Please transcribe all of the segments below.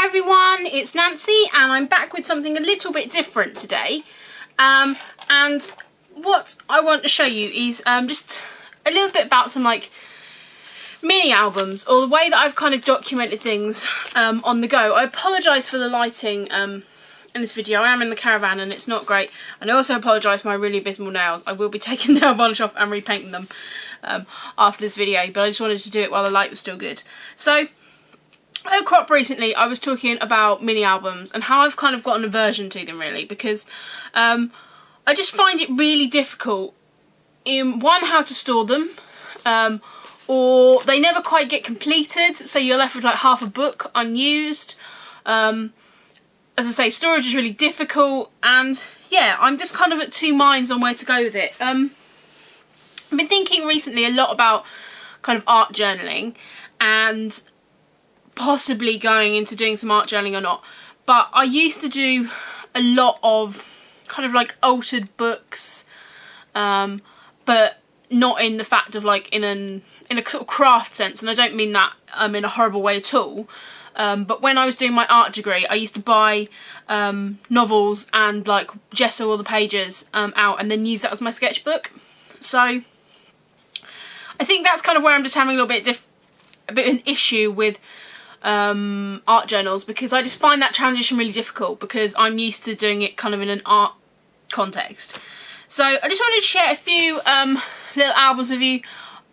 Hi everyone, it's Nancy and I'm back with something a little bit different today. And what I want to show you is just a little bit about some like mini albums, or the way that I've kind of documented things on the go. I apologise for the lighting in this video. I am in the caravan and it's not great, and I also apologise for my really abysmal nails. I will be taking nail polish off and repainting them after this video, but I just wanted to do it while the light was still good. So at a crop recently I was talking about mini albums and how I've kind of got an aversion to them, really, because I just find it really difficult in how to store them, or they never quite get completed, so you're left with like half a book unused. As I say, storage is really difficult, and yeah, I'm just kind of at two minds on where to go with it. I've been thinking recently a lot about kind of art journaling and possibly going into doing some art journaling or not, but I used to do a lot of kind of like altered books, but not in the fact of like in a sort of craft sense, and I don't mean that in a horrible way at all. But when I was doing my art degree, I used to buy novels and like gesso all the pages out and then use that as my sketchbook. So I think that's kind of where I'm just having a little bit of an issue with art journals, because I just find that transition really difficult because I'm used to doing it kind of in an art context. So I just wanted to share a few little albums with you.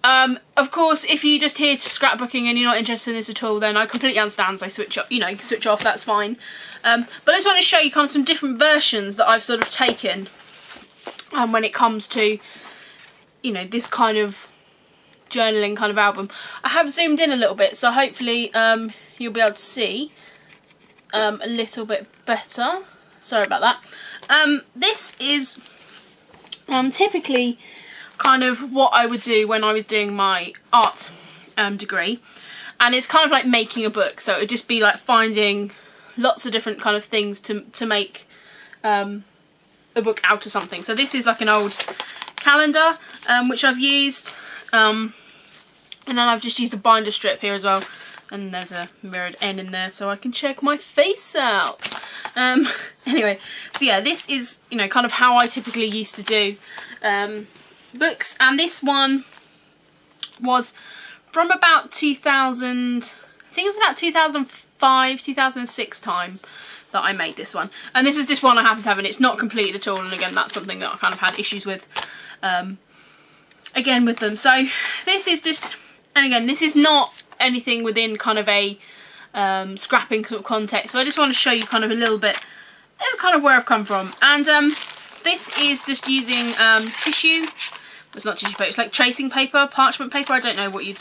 Of course, if you're just here to scrapbooking and you're not interested in this at all, then I completely understand, so switch off, you can switch off, that's fine. But I just want to show you kind of some different versions that I've sort of taken when it comes to, this kind of journaling kind of album. I have zoomed in a little bit, so hopefully you'll be able to see a little bit better. Sorry about that. This is typically kind of what I would do when I was doing my art degree, and it's kind of like making a book, so it would just be like finding lots of different kind of things to make a book out of something. So this is like an old calendar which I've used, and then I've just used a binder strip here as well, and there's a mirrored N in there so I can check my face out. Anyway, so yeah, this is kind of how I typically used to do books, and this one was from about 2000, I think it's about 2005, 2006 time that I made this one, and this is just one I happen to have, and it's not completed at all, and again that's something that I kind of had issues with again with them. So this is just, and again this is not anything within kind of a scrapping sort of context, but I just want to show you kind of a little bit of kind of where I've come from. And this is just using tissue. It's not tissue paper, it's like tracing paper, parchment paper, I don't know what you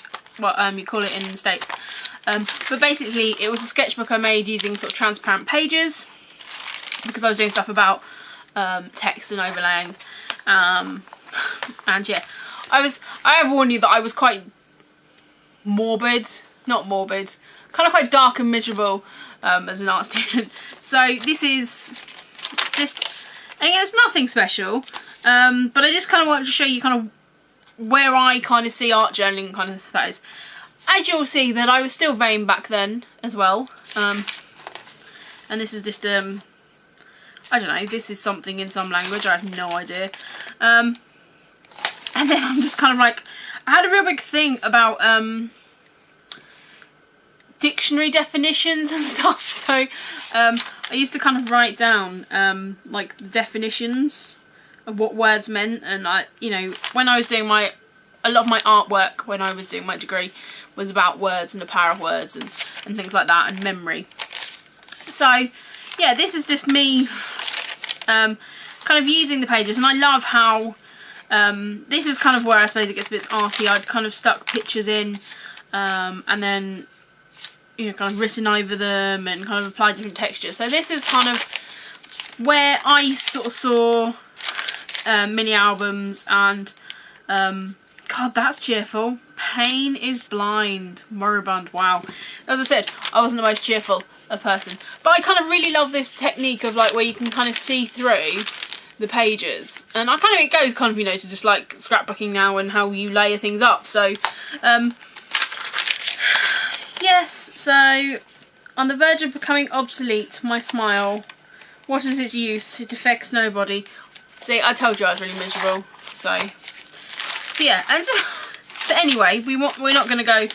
call it in the States. But basically it was a sketchbook I made using sort of transparent pages, because I was doing stuff about text and overlaying. And yeah, I have warned you that I was quite kind of quite dark and miserable as an art student. So this is just, and again, it's nothing special, but I just kind of wanted to show you kind of where I kind of see art journaling kind of that is. As you'll see that I was still vain back then as well, and this is just I don't know, this is something in some language, I have no idea. And then I'm just kind of like, I had a real big thing about dictionary definitions and stuff, so I used to kind of write down like the definitions of what words meant, and when I was doing a lot of my artwork when I was doing my degree was about words and the power of words and things like that, and memory. So yeah, this is just me kind of using the pages, and I love how this is kind of where I suppose it gets a bit arty. I'd kind of stuck pictures in and then kind of written over them and kind of applied different textures. So this is kind of where I sort of saw mini albums, and God, that's cheerful. Pain is blind, moribund. Wow. As I said, I wasn't the most cheerful person, but I kind of really love this technique of like where you can kind of see through the pages, and it goes kind of to just like scrapbooking now and how you layer things up. So yes, so On the verge of becoming obsolete, my smile. What is its use? It affects nobody. See, I told you I was really miserable. So yeah, and so anyway, we're not going to go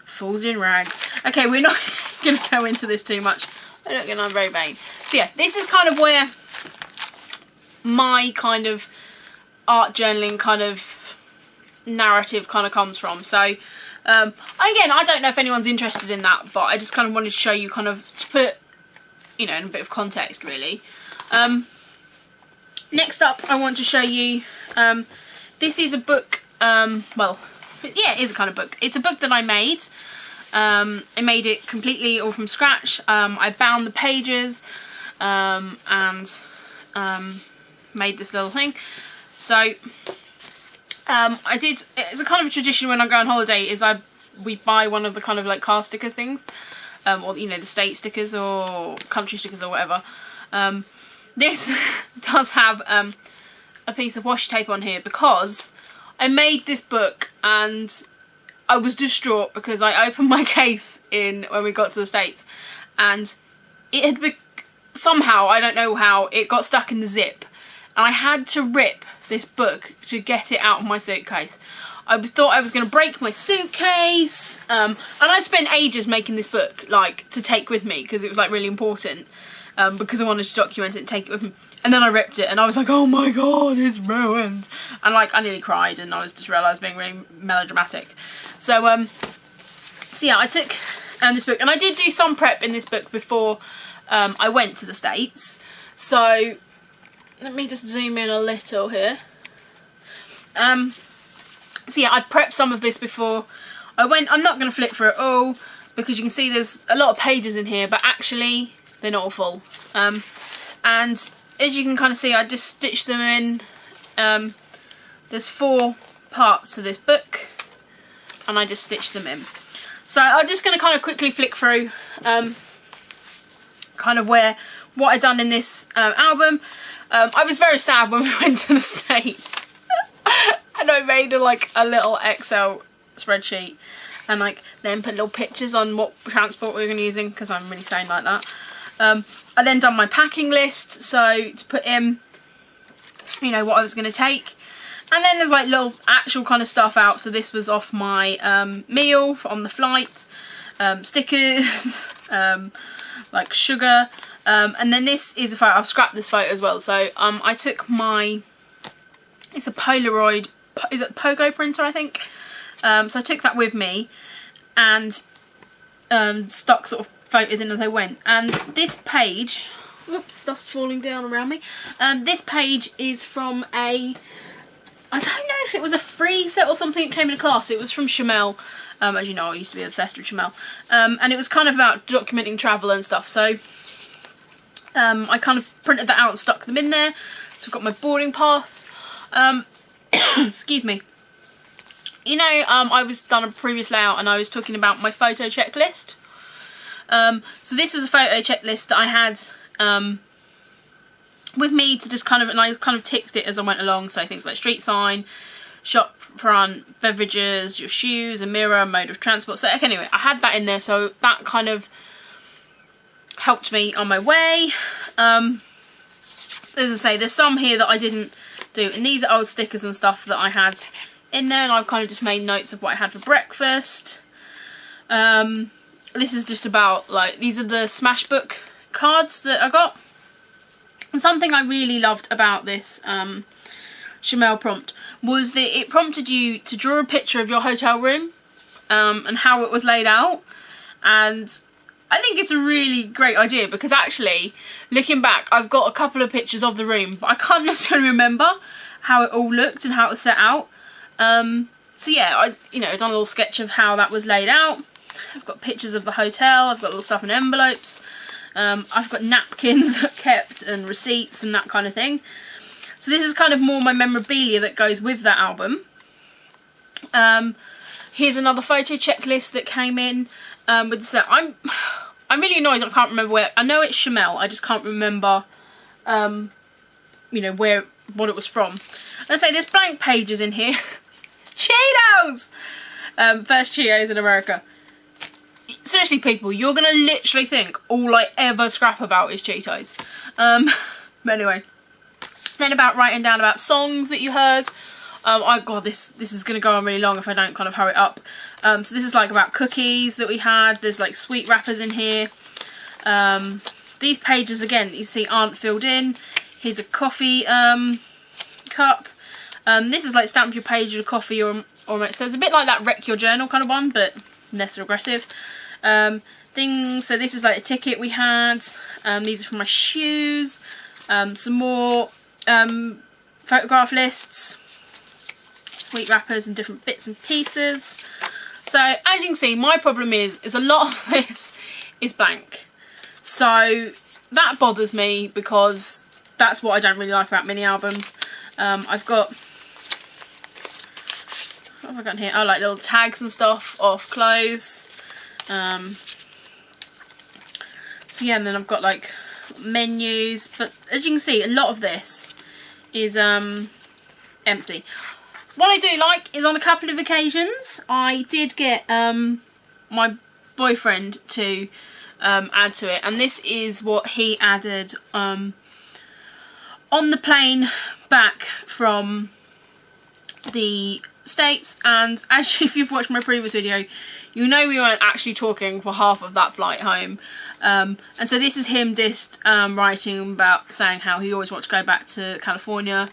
fools in rags. Okay, we're not going to go into this too much. I don't think I'm very vain. So yeah, this is kind of where my kind of art journaling kind of narrative kind of comes from. So again, I don't know if anyone's interested in that, but I just kind of wanted to show you, kind of to put, you know, in a bit of context really. Next up, I want to show you, this is a book, well, yeah, it is a kind of book. It's a book that I made. I made it completely all from scratch. I bound the pages and made this little thing. So I did, it's a kind of a tradition when I go on holiday, is we buy one of the kind of like car stickers things, or you know, the state stickers or country stickers or whatever. This does have a piece of washi tape on here because I made this book and I was distraught because I opened my case when we got to the States, and it had somehow, I don't know how, it got stuck in the zip, and I had to rip this book to get it out of my suitcase. I thought I was going to break my suitcase, and I'd spent ages making this book, like, to take with me because it was like really important, because I wanted to document it and take it with me. And then I ripped it and I was like, oh my god, it's ruined. And like, I nearly cried, and I was just realised being really melodramatic. So yeah, I took this book, and I did do some prep in this book before I went to the States. So let me just zoom in a little here. So yeah, I'd prepped some of this before I went. I'm not going to flip through it all because you can see there's a lot of pages in here, but actually they're not all full. And as you can kind of see, I just stitched them in. There's 4 parts to this book, and I just stitched them in. So I'm just going to kind of quickly flick through kind of what I'd done in this album. I was very sad when we went to the States. And I made a little Excel spreadsheet, and like then put little pictures on what transport we were going to be using, because I'm really sane like that. I then done my packing list, so to put in, you know, what I was going to take. And then there's like little actual kind of stuff out. So this was off my meal on the flight, stickers, like sugar. And then this is a photo. I've scrapped this photo as well. So I took it's a Polaroid, is it Pogo printer, I think. So I took that with me and stuck sort of photos in as I went. And this page, whoops, stuff's falling down around me. This page is from I don't know if it was a free set or something that came in a class. It was from Chamel. As you know, I used to be obsessed with Chamel. And it was kind of about documenting travel and stuff. So I kind of printed that out and stuck them in there. So I've got my boarding pass. Excuse me. You know, I was done a previous layout and I was talking about my photo checklist. So this was a photo checklist that I had with me to just kind of, and I kind of ticked it as I went along. So things like street sign, shop front, beverages, your shoes, a mirror, mode of transport. So anyway, I had that in there, so that kind of helped me on my way. As I say, there's some here that I didn't do, and these are old stickers and stuff that I had in there, and I've kind of just made notes of what I had for breakfast. This is just about, like, these are the Smashbook cards that I got. And something I really loved about this Chamel prompt was that it prompted you to draw a picture of your hotel room and how it was laid out. And I think it's a really great idea because actually, looking back, I've got a couple of pictures of the room, but I can't necessarily remember how it all looked and how it was set out. So yeah, I've done a little sketch of how that was laid out. I've got pictures of the hotel, I've got little stuff in envelopes. I've got napkins kept and receipts and that kind of thing. So this is kind of more my memorabilia that goes with that album. Here's another photo checklist that came in with the set. I'm really annoyed I can't remember where. I know it's Chamel, I just can't remember what it was from. I say there's blank pages in here. Cheetos! First Cheetos in America. seriously, people, you're gonna literally think all I ever scrap about is Cheetos. But anyway, then about writing down about songs that you heard. God, this is gonna go on really long if I don't kind of hurry up. So this is like about cookies that we had. There's like sweet wrappers in here. These pages again, you see, aren't filled in. Here's a coffee cup. This is like stamp your page with a coffee or so it's a bit like that wreck your journal kind of one, but less aggressive. Things, so this is like a ticket we had. These are for my shoes. Some more photograph lists, sweet wrappers and different bits and pieces. So as you can see, my problem is a lot of this is blank. So that bothers me because that's what I don't really like about mini albums. I've got, what have I got in here? Oh, like little tags and stuff off clothes. So yeah, and then I've got like menus, but as you can see, a lot of this is empty. What I do like is on a couple of occasions I did get my boyfriend to add to it, and this is what he added on the plane back from the States. And as if you've watched my previous video, you know we weren't actually talking for half of that flight home. And so this is him just writing about saying how he always wanted to go back to California,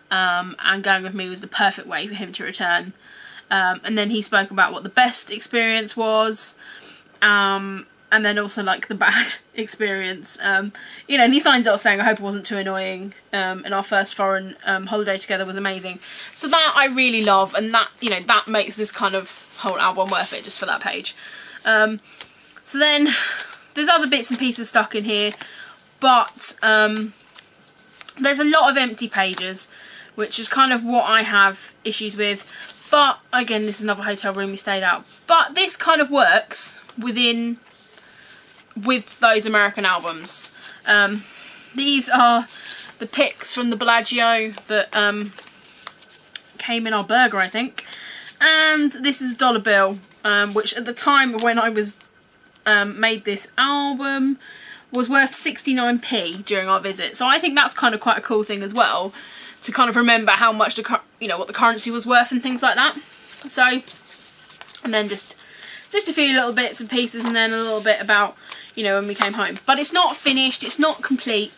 and going with me was the perfect way for him to return. And then he spoke about what the best experience was, and then also like the bad experience. You know, and he signs off saying, I hope it wasn't too annoying, and our first foreign holiday together was amazing. So that I really love, and that, you know, that makes this kind of whole album worth it just for that page. So then there's other bits and pieces stuck in here, but there's a lot of empty pages, which is kind of what I have issues with. But again, this is another hotel room we stayed at. But this kind of works with those American albums. These are the pics from the Bellagio that came in our burger, I think. And this is a dollar bill, which at the time when I was made this album was worth 69p during our visit. So I think that's kind of quite a cool thing as well, to kind of remember how much what the currency was worth and things like that. So, and then just a few little bits and pieces, and then a little bit about, you know, when we came home. But it's not finished, it's not complete,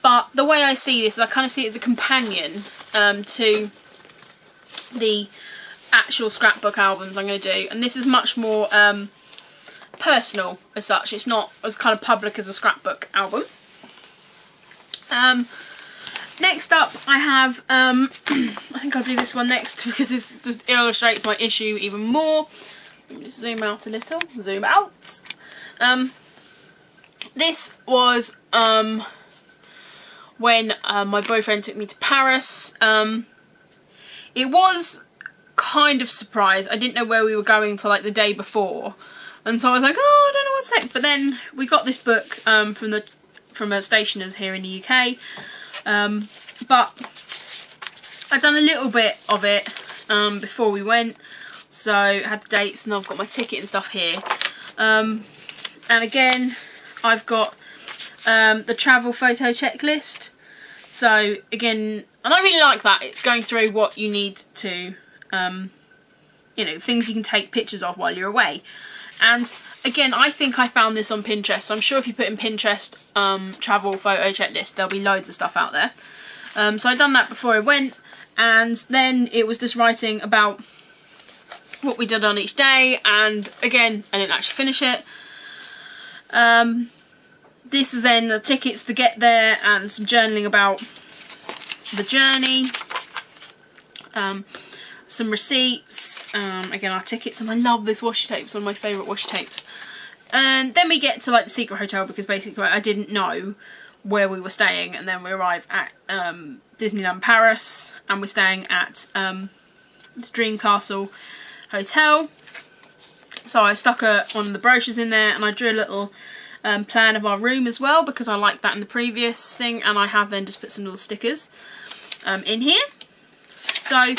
but the way I see this is I kind of see it as a companion to the actual scrapbook albums I'm going to do. And this is much more personal as such. It's not as kind of public as a scrapbook album. Next up I have, I think I'll do this one next because this just illustrates my issue even more. Let me just zoom out a little. Zoom out. This was when my boyfriend took me to Paris. It was kind of surprised. I didn't know where we were going till like the day before, and so I was like, oh, I don't know what's next. But then we got this book from a stationer's here in the UK. But I'd done a little bit of it before we went, so I had the dates, and I've got my ticket and stuff here. And again, I've got the travel photo checklist. So again, and I really like that. It's going through what you need to, you know, things you can take pictures of while you're away. And again, I think I found this on Pinterest. So I'm sure if you put in Pinterest travel photo checklist, there'll be loads of stuff out there. So I'd done that before I went, and then it was just writing about what we did on each day. And again, I didn't actually finish it. This is then the tickets to get there and some journaling about the journey. Some receipts, again our tickets, and I love this washi tape. It's one of my favourite washi tapes. And then we get to like the secret hotel, because basically I didn't know where we were staying, and then we arrive at Disneyland Paris, and we're staying at the Dream Castle Hotel. So I stuck one of the brochures in there, and I drew a little plan of our room as well, because I liked that in the previous thing, and I have then just put some little stickers in here. So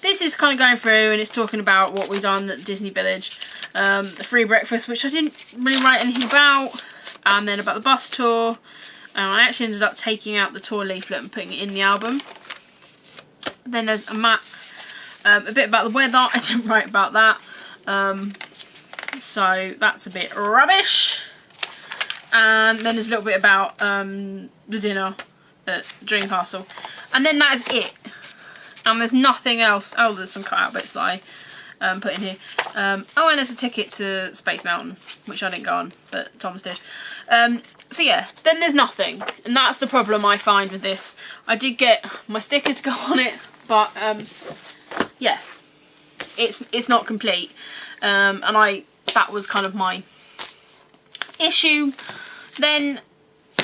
this is kind of going through, and it's talking about what we've done at Disney Village. the free breakfast, which I didn't really write anything about, and then about the bus tour. I actually ended up taking out the tour leaflet and putting it in the album. Then there's a map, a bit about the weather. I didn't write about that, so that's a bit rubbish. And then there's a little bit about the dinner at Dream Castle, and then that is it. And there's nothing else. Oh, there's some cut out bits that I put in here. Oh, and there's a ticket to Space Mountain, which I didn't go on, but Thomas did. So yeah, then there's nothing, and that's the problem I find with this. I did get my sticker to go on it, but yeah, it's not complete, and that was kind of my issue. Then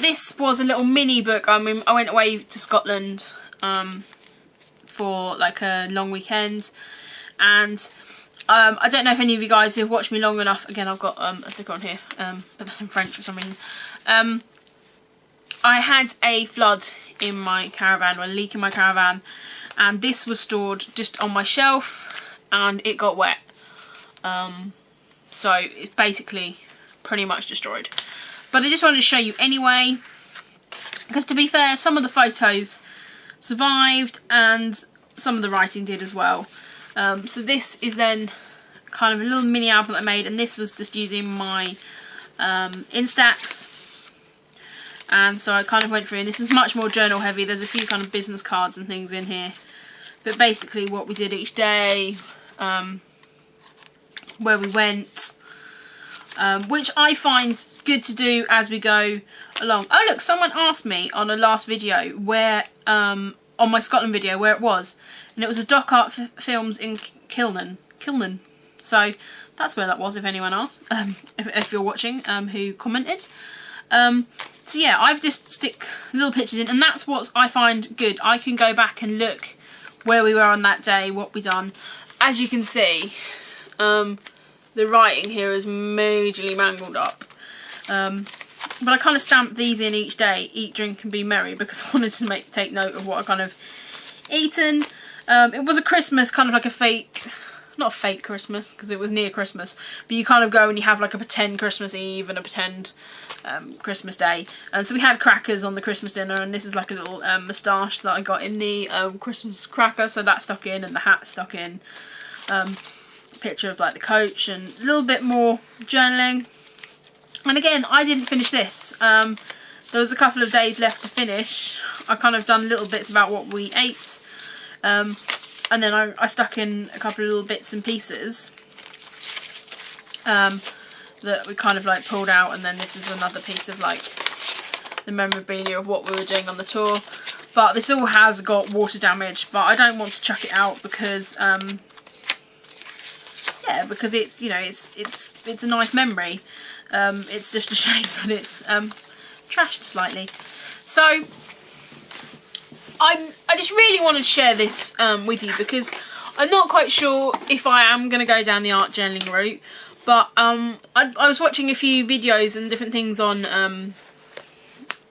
this was a little mini book. I mean, I went away to Scotland for like a long weekend, and I don't know if any of you guys who have watched me long enough, again I've got a sticker on here, but that's in French for some reason. I had a flood in my caravan, or a leak in my caravan, and this was stored just on my shelf and it got wet. So it's basically pretty much destroyed. But I just wanted to show you anyway, because to be fair, some of the photos survived and some of the writing did as well. So this is then kind of a little mini album that I made, and this was just using my Instax. And so I kind of went through, and this is much more journal heavy. There's a few kind of business cards and things in here, but basically what we did each day, where we went, which I find good to do as we go along. Oh look, someone asked me on a last video where, on my Scotland video, where it was, and it was a Doc Art Films in Kilnan. So that's where that was, if anyone asked, if you're watching, who commented. So yeah, I've just stick little pictures in, and that's what I find good. I can go back and look where we were on that day, what we done. As you can see, the writing here is majorly mangled up. But I kind of stamped these in each day, eat, drink and be merry, because I wanted to take note of what I kind of eaten. It was a Christmas, kind of like a fake, not a fake Christmas, because it was near Christmas, but you kind of go and you have like a pretend Christmas Eve and a pretend Christmas Day. And so we had crackers on the Christmas dinner, and this is like a little moustache that I got in the Christmas cracker, so that stuck in, and the hat stuck in. Picture of like the coach, and a little bit more journaling. And again, I didn't finish this. There was a couple of days left to finish. I kind of done little bits about what we ate, and then I stuck in a couple of little bits and pieces that we kind of like pulled out, and then this is another piece of like the memorabilia of what we were doing on the tour. But this all has got water damage, but I don't want to chuck it out because yeah, because it's, you know, it's a nice memory. It's just a shame that it's trashed slightly. So I just really wanted to share this with you, because I'm not quite sure if I am going to go down the art journaling route, but I was watching a few videos and different things on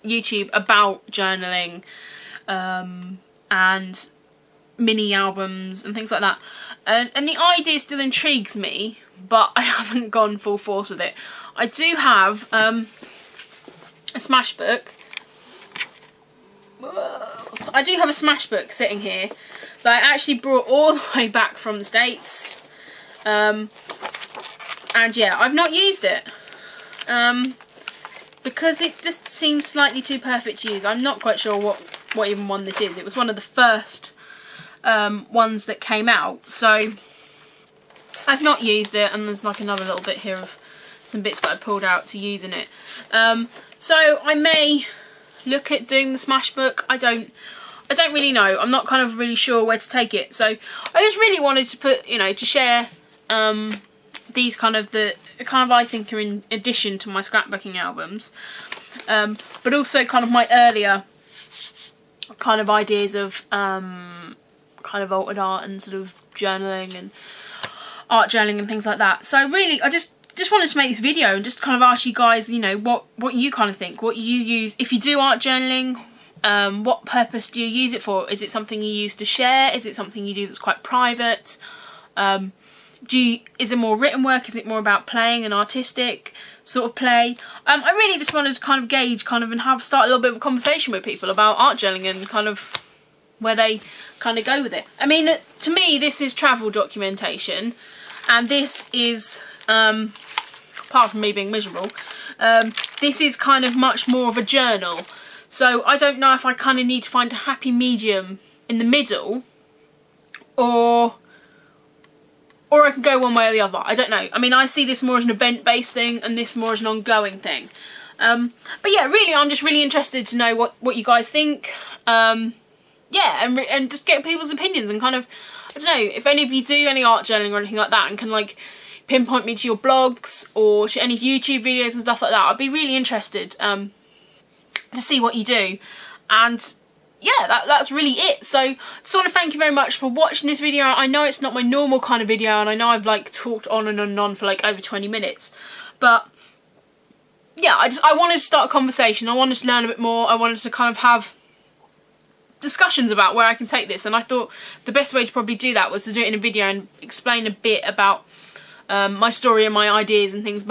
YouTube about journaling and mini albums and things like that, and the idea still intrigues me, but I haven't gone full force with it. I do have a smash book. So I do have a smash book sitting here that I actually brought all the way back from the States, and yeah, I've not used it because it just seems slightly too perfect to use. I'm not quite sure what even one this is. It was one of the first ones that came out, so I've not used it, and there's like another little bit here of some bits that I pulled out to use in it. So I may look at doing the smash book. I don't really know. I'm not kind of really sure where to take it. So I just really wanted to put, you know, to share these kind of I think are in addition to my scrapbooking albums, but also kind of my earlier kind of ideas of kind of altered art and sort of journaling and art journaling and things like that. So really, I just wanted to make this video and just kind of ask you guys, you know, what you kind of think, what you use if you do art journaling. What purpose do you use it for? Is it something you use to share? Is it something you do that's quite private? Is it more written work? Is it more about playing and artistic sort of play? I really just wanted to kind of gauge and start a little bit of a conversation with people about art journaling and kind of where they kind of go with it. I mean, to me, this is travel documentation, and this is, apart from me being miserable, this is kind of much more of a journal. So I don't know if I kind of need to find a happy medium in the middle, or I can go one way or the other. I don't know. I mean, I see this more as an event-based thing and this more as an ongoing thing. But yeah, really, I'm just really interested to know what you guys think. Yeah, and just get people's opinions and kind of, I don't know, if any of you do any art journaling or anything like that and can like pinpoint me to your blogs or to any YouTube videos and stuff like that, I'd be really interested to see what you do. And yeah, that's really it. So I just want to thank you very much for watching this video. I know it's not my normal kind of video, and I know I've like talked on and on and on for like over 20 minutes, but yeah, I wanted to start a conversation. I wanted to learn a bit more. I wanted to kind of have discussions about where I can take this, and I thought the best way to probably do that was to do it in a video and explain a bit about my story and my ideas and things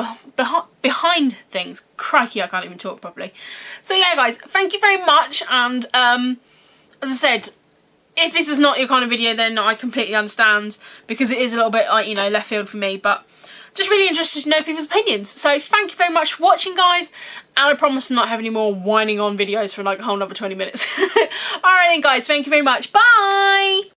behind things. Crikey, I can't even talk properly. So yeah, guys, thank you very much, and as I said, if this is not your kind of video, then I completely understand, because it is a little bit, like, you know, left field for me, but just really interested to know people's opinions. So thank you very much for watching, guys, and I promise to not have any more whining on videos for like a whole another 20 minutes. Alright then, guys, thank you very much. Bye!